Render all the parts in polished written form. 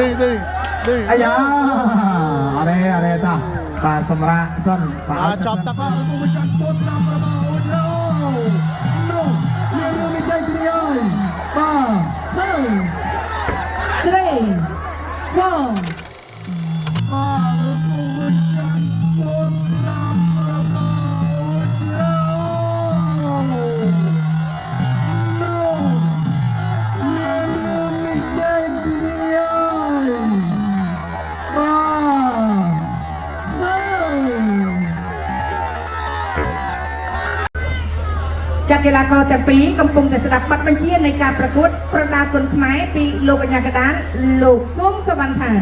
អាយ៉ាអរេតាបាទសម្រាប់សិនបាទចប់តាបាទពុំចាន់ពត់តាមរបស់អូឡូនោះមានរឿងនិយាយគ្នាហើយបាទ 2 3 4បាទពុំចាន់ពត់តាមរបស់អូឡូនោះមានរឿងនិយាយគ្នាហើយបាទចាក់កីឡាករទាំងពីរកំពុងតែស្ដាប់បទបញ្ជានៃការប្រកួតប្រដាល់គុណខ្មែរពីលោកកញ្ញាកដាលលោកស៊ុំសវណ្ណថា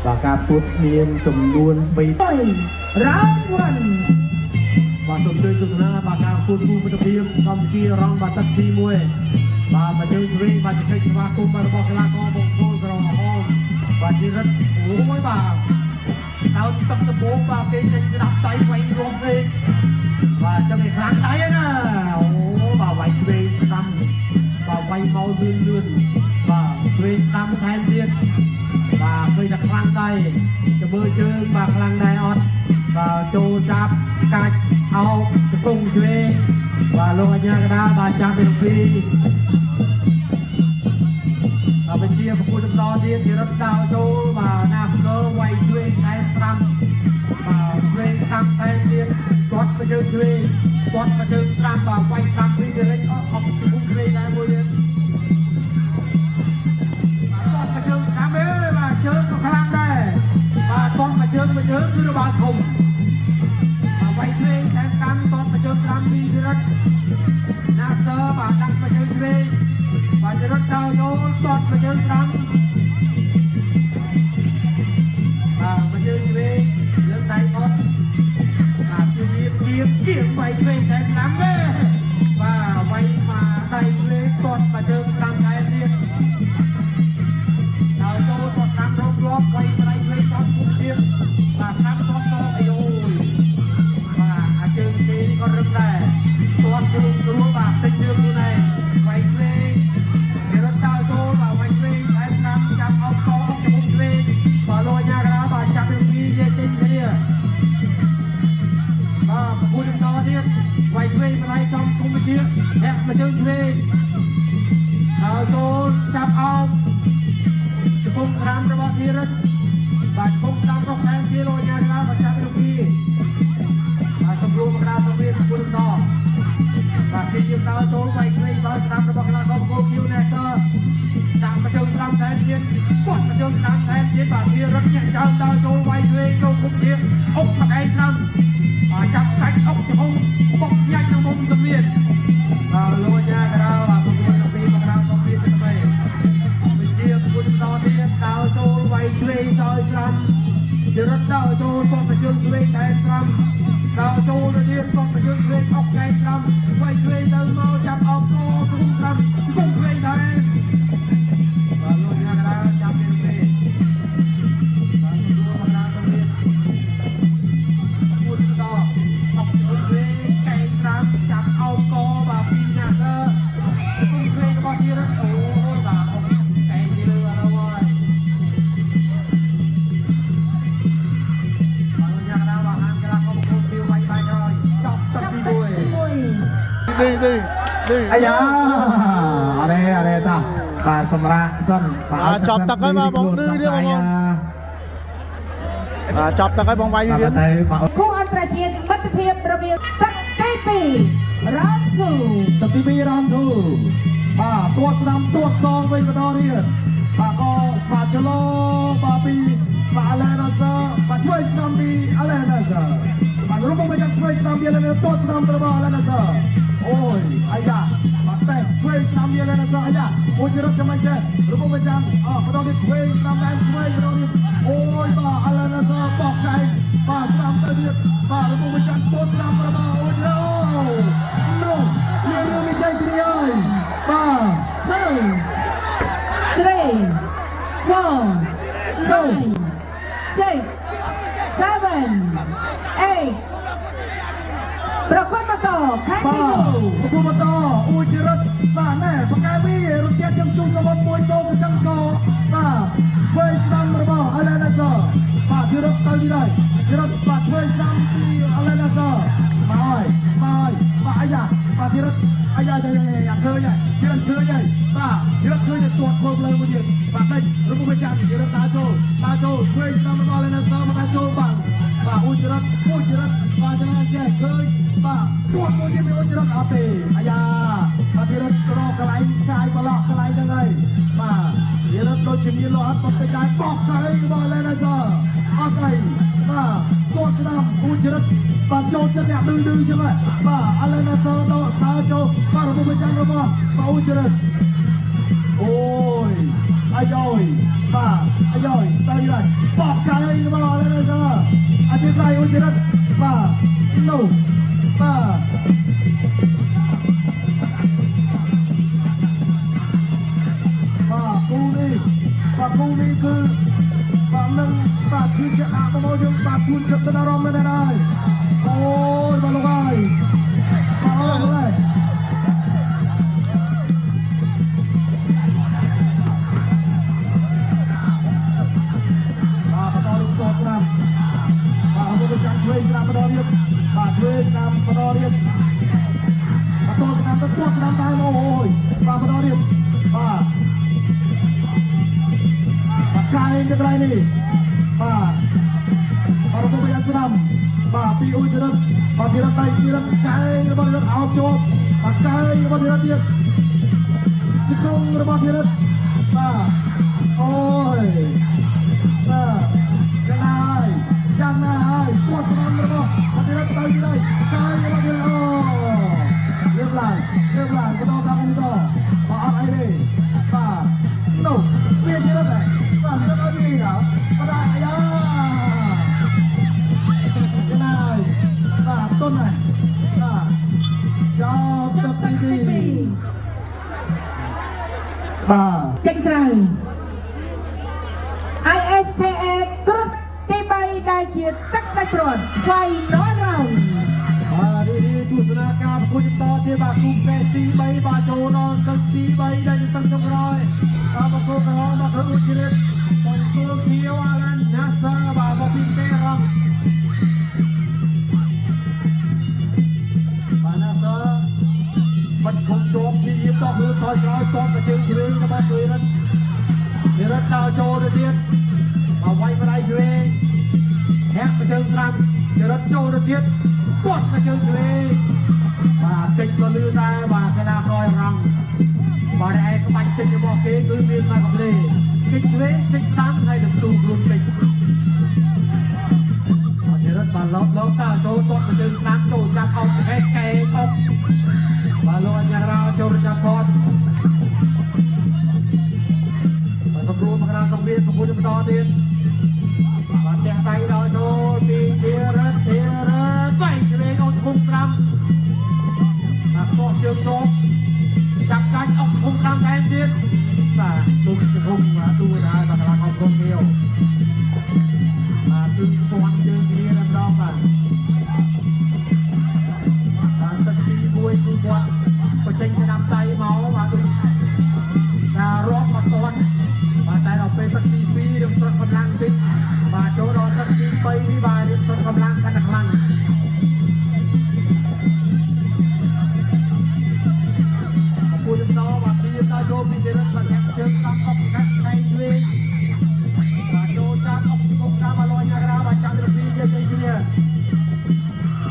បាទការពួតមានចំនួន3 Round 1បាទសូមជួយទស្សនាបាទការពួតគូមិត្តភាពកម្ពុជារងបាល់ទឹកទី1បាទមកយើងជ្រេងបាទជិះស្វាគមន៍របស់កីឡាករបង្គោលក្រហមបាទជីរិតអូយបាទដល់ទឹកដំបូងបាទគេចេញស្ដាប់ដៃវាយរំពេកបាទចឹងឯខ្លាំងដៃណាអូបាទវាយឆ្វេងស្ដាំបាទវាយមកលឿនបាទឆ្វេងស្ដាំថែមទៀតបាទឃើញតែខ្លាំងដៃទៅមើលជើងបាទខ្លាំងដែរអត់បាទចូលចាប់កាច់អោបជង្គង់ឆ្វេងបាទលោកអញ្ញាកដាលបាទចាប់ពីពីបាទបញ្ជាប្រគួតបន្តទៀតជារត់ដោចូលបាទណាស្គរវាយឆ្វេងថែមស្ដាំបាទឆ្វេងស្ដាំថែមទៀតគាត់ទៅជើងឆ្វេងគាត់ទៅជើងស្ដាំបាទវាយស្ដាំពីវាលេងអត់ជង្គង់ឆ្វេងដែរមួយទៀតបាទគាត់ទៅជើងស្ដាំទេបាទជើងក៏ខ្លាំងដែរបាទគាត់ទៅជើងគឺរបាល់ធំបាទវាយឆ្វេងថែមស្ដាំគាត់ទៅជើងស្ដាំពីវារត់ណាសើបាទដាក់ទៅជើងឆ្វេងបាទរត់ដល់ចូលគាត់ទៅជើងស្ដាំបាទមកជើងឆ្វេងលើកដៃអត់បាទជើងគៀងវាយឆ្វេងតែស្ដាំទេបាទវាយមកដៃឆ្វេងគាត់មកជើងស្ដាំតែទៀតដល់ចូលគាត់ស្ដាំរងរាប់វាយដៃឆ្វេងគាត់ពុកទៀតបាទស្ដាំគាត់សអីអូយបាទអាជើងគេនេះក៏រឹងដែរគាត់ស្រួលបាទតិចជើងខ្លួនឯងវាយឆ្វេងគេរត់ដល់ចូលបាទវាយឆ្វេងតែស្ដាំចាប់អោបកអុកចំមុខឆ្វេងបាទលោកអាញាកដាលបាទចាប់ពីពីនិយាយចេញគ្នាបាទប្រគួតបន្តទៀតវាយឆ្វេងបន្លែចំគុំវិជាអ្នកមកជើងឆ្វេងដល់ចូលចាប់អោបចំមុខស្ដាំរបស់ធីរិតបាទចំមុខស្ដាំរបស់ថែមទីលោកអាញាកដាលបាទចាប់ពីពីបាទសម្រួលមកដាលសម្រៀបប្រគួតបន្តបាទគេយើងដើរចូលវាយឆ្វេងដល់ស្ដាំរបស់កីឡាករគោលគីវណេសដាក់មកជើងស្ដាំថែមទៀតគាត់មកជើងស្ដាំថែមទៀតបាទវារត់ញាក់ចោលដើរចូលវាយឆ្វេងចូលគុំទៀតអុកមកឯងស្ដាំបាទចាប់សាច់អុកចំហុងបុកញាច់ក្នុងមុំសម្រៀនបាទលោកអាញាកដាលបាទប្រគួតពីមកដាលសម្រៀនទៅទៅវិជាប្រគួតបន្តទៀតដើរចូលវាយឆ្វេងដល់ស្ដាំវារត់ដើរចូលគាត់មកជើងឆ្វេងថែមស្ដាំដល់ចូលទៅទៀតគាត់មកជើងឆ្វេងអុកឯងស្ដាំវាយឆ្វេងទៅមកចាប់អុកកគុំស្ដាំគុំឆ្វេងដែរបាទលោកអាញាកដាលចាប់ពីពេលបាទលោកមកដាលសម្រៀនគួរទៅដល់អុកគុំឆ្វេងកែងស្ដាំចាប់អុកកបាទពីណាសើគុំឆ្វេងរបស់ទៀតអូយបាទអុកកែងទៅលើអត់ហើយអាយ៉ាអរេតាបាទសម្រាប់សិនបាទចប់តាហើយបាទបងឌឺនេះបងបាទចប់តាហើយបងវាយនេះទៀតគូអន្តរជាតិមិត្តភាពរវាងទឹកទី2 Round 2ទឹកទី2 Round 2បាទទួតស្ដាំទួតសងវិញម្ដងទៀតបាទក៏បាទចលោបាទពីបាទអាឡែណាសបាទជួយស្ដាំពីអាឡែណាសបាទរូបមកจากជួយស្ដាំពីអាឡែណាទួតស្ដាំរបស់អាឡែណាសអូយអាយ៉ាបាទតែជួយស្ដាំពីអាឡែណាសអាយ៉ាអូយរត់ចាំចេះរូបមកจากម្ដងទៀតជួយស្ដាំដែរជួយម្ដងទៀតអូយបាទអាឡែណាសបោកកែបាទស្ដាំទៅទៀតបាទរូបមកจากទួតស្ដាំរបស់អូយនោះមានរឿងនិយាយគ្នាហើយបាទ 2 3 4 5 6 7 8ប្រកួតបន្ត แข่ง បាទ ទី ប្រពន្ធបន្តអ៊ូជីរិតបាទណែបកកែវីរត់ទៀតចំជុំសមុទ្រមួយចូលទៅចឹងក៏បាទធ្វើស្ដាំរបស់អលេណាសបាទជីរិតទៅទីដែរជីរិតបាទធ្វើស្ដាំពីអលេណាសបាទបាទអាយ៉ាបាទជីរិតអាយ៉ាឃើញហើយជីរិតឃើញហើយបាទជីរិតឃើញតែទាត់ខ្លួនលើមួយទៀតបាទដេញរបស់ម្ចាស់ជីរិតដើរចូលធ្វើស្ដាំរបស់អលេណាសមកដើរចូលបាទអ៊ូជីរិតបាទចំណានចេះឃើញបាទទាត់មួយទៀតមានអ៊ូជីរិតអត់ទេអាយ៉ាបាទជីរិតរកកន្លែងកាយបឡោះកន្លែងហ្នឹងហើយបាទជីរិតដូចជាមានលោហិតមកទៅដែរបោះទៅរបស់អលេណាសអត់អីបាទទាត់ស្ដាំអ៊ូជីរិតបាទចូលចិត្តអ្នកឌឺចឹងហើយបាទអលេណាសដើរចូលបាទរបស់ម្ចាស់របស់អ៊ូជីរិតអូយអាយ៉យបាទអាយ៉យទៅយល់បោះទៅរបស់អលេណាសអធិស្ឋានអ៊ូជីរិតបាទនោះបាទគូនេះគឺបាទនឹងបាទគឺជាអាប់មកយើងបាទជួនចិត្តដល់អារម្មណ៍មែនហើយអូយបាទលោកហើយបាទអរគុណហើយបាទបន្តលោកតស្នាមបាទមកទៅចាំធ្វើស្នាមបន្តទៀតបាទធ្វើស្នាមបន្តទៀតបន្តស្នាមទៅទាត់ស្នាមដែរអូយបាទបន្តទៀតបាទកាយទៅក្រៃនេះបាទអរគុណយ៉ាងស្ដាំបាទពីអ៊ូជីរិតបាទជីរិតដៃជីរិតកាយរបស់ជីរិតអោបជាប់បាទកាយរបស់ជីរិតទៀតជង្គង់របស់ជីរិតបាទអូយបាទយ៉ាងណាហើយទាត់ស្ដាំរបស់ជីរិតដៃជីរិតកាយរបស់ជីរិតអូរៀបឡើងបន្តតាមនេះតបាទអត់អីទេបាទនោះវាជីរិតដែរបាទជីរិតអត់មានដល់បាទអាយ៉ាយ៉ាងណាបាទតុនហើយបាទចូលទៅទីបាទចេញក្រៅ ISKA ក្រុមទី3ដែលជាទឹកដាច់ព្រាត់ Final Round បាទនេះទស្សនាការប្រកួតបន្តទៀតបាទគូផ្សេងទី3បាទចូលដល់ទឹកទី3ដែលទឹកចុងក្រោយបាទប្រកួតក្រហមបាទគឺអ៊ូជីរិតបន្តគូខៀវអាឡានណាសាបាទមកពីទេរងបាទណាសាបាត់ខំជាប់ជាតោះគឺថយក្រោយតបទៅជើងជ្រេងរបស់ជីរិតដើរចូលទៅទៀតបាទវាយបដៃជ្រេងហាក់ទៅជើងស្រាំជីរិតចូលទៅទៀតគាត់ទៅជើងជ្រេងបាទតិចក៏លឿនដែរបាទកីឡាកររងបាទឯក្បាច់តិចរបស់គេគឺមានមកកំលេតិចជ្រេងតិចស្ដាំហើយនឹងទូខ្លួនតិចបាទជីរិតបាទលោកតើចូលតត់ទៅជើងស្ដាំចូលចាប់អោបកែកែអុកបាទលោកអញ្ញារោចូលចាប់គាត់បាទសម្រួលមកដល់សង្វៀនប្រគួតបន្តទៀតបាទផ្ទះដៃដល់ចូលពីធីរិតវាយជ្រេងអូនឈុំស្ដាំបាទខោជើងចូលចាប់កាច់អុកឈុំស្ដាំថែមទៀតបាទទូជង្គង់បាទទូដែរបាទកន្លងអុកក្រុមខៀវបាទគឺពាន់ជើងគ្នាតែម្ដងបាទបាទទឹកទី1គឺគាត់បញ្ចេញស្ដាំដៃមកបាទដូចថារាប់មកតន់បាទតែដល់ពេលទឹកទី2រៀបស្រត់កម្លាំងតិចបាទចូលដល់ទឹកទី3នេះបាទរៀបស្រត់កម្លាំងកាន់តែខ្លាំងអពុយបន្តបាទទីដល់ចូលពីរិទ្ធបាទជើងស្ដាំអុកកាត់ខែងវិញបាទចូលចាប់អុកឈុំតាមអលញ៉ាក្រាបាទចាំទៅពីយើងគ្នា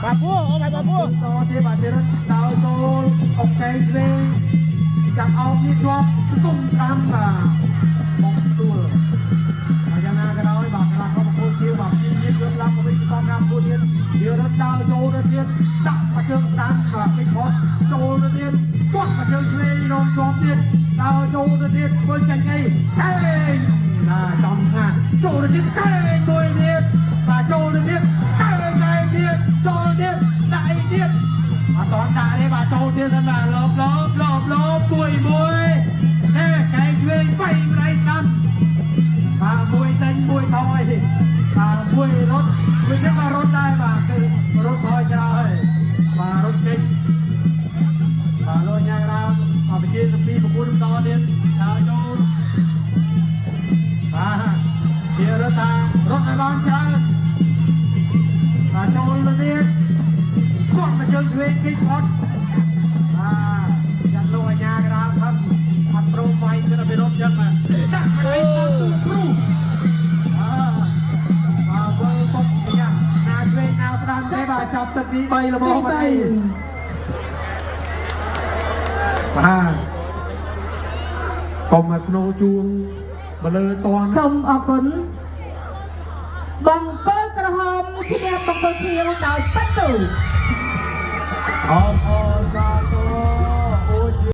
Bà Phú, ô mày bà Phú. តទៀតបាទទីរិទ្ធដល់ចូលអុកកែងវិញចាប់អោបនេះជាប់ជង្គង់ស្ដាំបាទបងទួលហើយយ៉ាងណាក៏ដោយបាទកន្លងខំប្រគួតជាបាទពីនេះយើងឡើងមកវិញបន្តការប្រគួតទៀតទីរិទ្ធដល់ចូលទៅទៀតដាក់មកជើងស្ដាំបាទពេញផុតចូលទៅទៀតគាត់មកជើងឆ្វេងរងជាប់ទៀតដល់ចូលទៅទៀតធ្វើចាញ់អីកែងណាចំថាចូលទៅទៀតកែងមួយទៀតបាទចូលទៅទៀតកែងទៀតចូលទៀតដាក់អីទៀតអត់តន់ដាក់ទេបាទចូលទៀតហ្នឹងបាទលោបមួយហេកែងឆ្វេងបៃម្ដាយស្ដាំបាទមួយដេញមួយថយបាទមួយរត់មួយទៀតក៏រត់ដែរបាទគឺរត់ថយក្រោយបាទរត់ចេញ ឆ្វេងគេផុតចាត់លោកអាញាកដាលខំអត់ព្រមវាយគឺទៅរត់ចឹងមកដាក់មិនឲ្យស្គាល់ទូគ្រូបាទវល់បុកយ៉ាងណាឆ្វេងណាស្ដាំទេបាទចាប់ទឹកទី3របស់បាត់អីបាទកុំមកស្នូជួងមកលើតន សូមអរគុណបងកូនក្រហមឈ្នះបង្គោលខៀវដោយប៉ាត់ទូ អូ